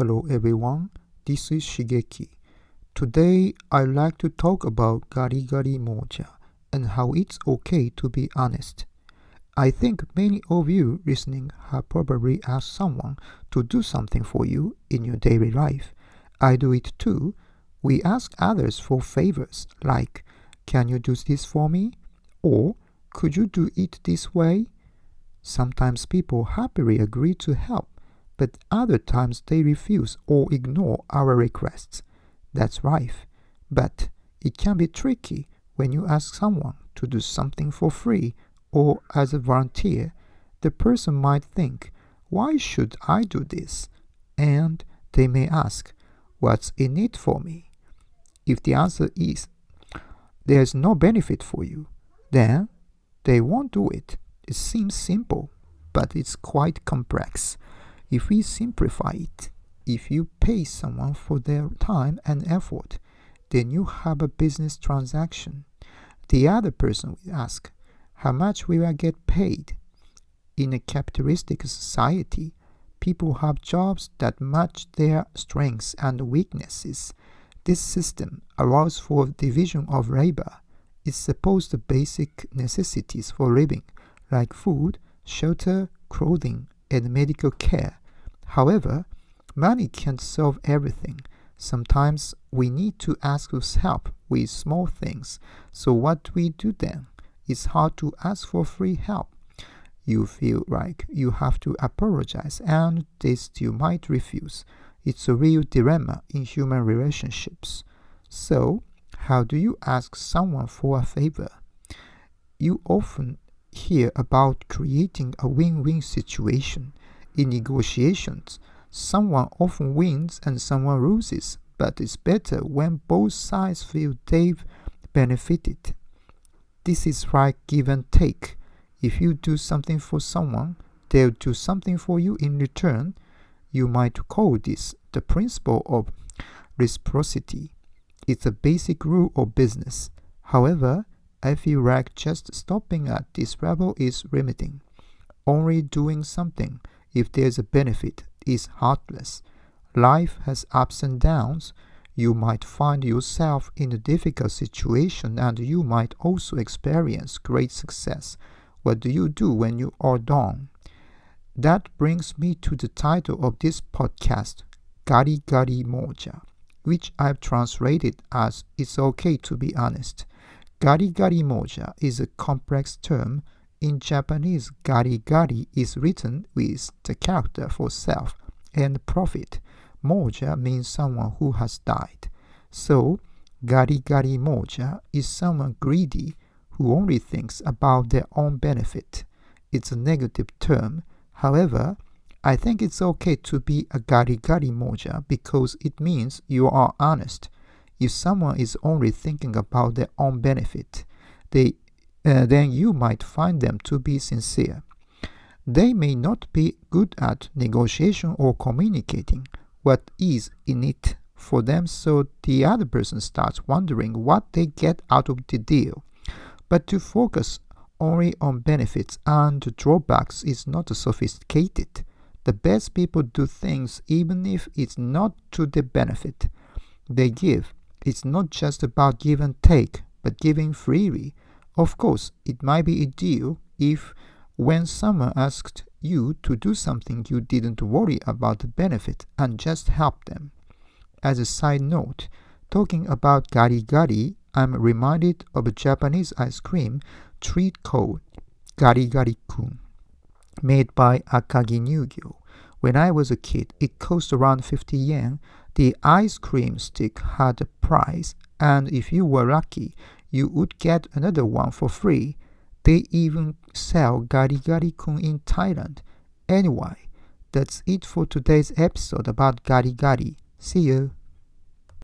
Hello everyone, this is Shigeki. Today I'd like to talk about Garigari Mouja and how it's okay to be honest. I think many of you listening have probably asked someone to do something for you in your daily life. I do it too. We ask others for favors like, can you do this for me? Or, could you do it this way? Sometimes people happily agree to help, but other times they refuse or ignore our requests. That's life. But it can be tricky when you ask someone to do something for free or as a volunteer. The person might think, why should I do this? And they may ask, what's in it for me? If the answer is, there's no benefit for you, then they won't do it. It seems simple, but it's quite complex. If we simplify it, if you pay someone for their time and effort, then you have a business transaction. The other person will ask, how much will I get paid? In a capitalistic society, people have jobs that match their strengths and weaknesses. This system allows for division of labor. It supports the basic necessities for living, like food, shelter, clothing, and medical care. However, money can't solve everything. Sometimes we need to ask for help with small things. So what we do then? It's hard to ask for free help. You feel like you have to apologize and they still might refuse. It's a real dilemma in human relationships. So, how do you ask someone for a favor? You often hear about creating a win-win situation. In negotiations, someone often wins and someone loses, but it's better when both sides feel they've benefited. This is like give and take. If you do something for someone, they'll do something for you in return. You might call this the principle of reciprocity. It's a basic rule of business. However, I feel like just stopping at this level is limiting. Only doing something, if there's a benefit, is heartless. Life has ups and downs. You might find yourself in a difficult situation and you might also experience great success. What do you do when you are down? That brings me to the title of this podcast, Garigari Mouja, which I've translated as It's Okay to be honest. Garigari Mouja is a complex term. In Japanese, garigari is written with the character for self and profit. Mouja means someone who has died. So, garigari mouja is someone greedy who only thinks about their own benefit. It's a negative term. However, I think it's okay to be a garigari mouja because it means you are honest. If someone is only thinking about their own benefit, then you might find them to be sincere. They may not be good at negotiation or communicating what is in it for them, so the other person starts wondering what they get out of the deal. But to focus only on benefits and drawbacks is not sophisticated. The best people do things even if it's not to their benefit. They give. It's not just about give and take, but giving freely. Of course, it might be a deal if when someone asked you to do something you didn't worry about the benefit and just help them. As a side note, talking about garigari, I'm reminded of a Japanese ice cream treat called Garigari-kun, made by Akagi Nugyo. When I was a kid, it cost around 50 yen. The ice cream stick had a price, and if you were lucky, you would get another one for free. They even sell Garigari-kun in Thailand. Anyway, that's it for today's episode about Garigari. See you.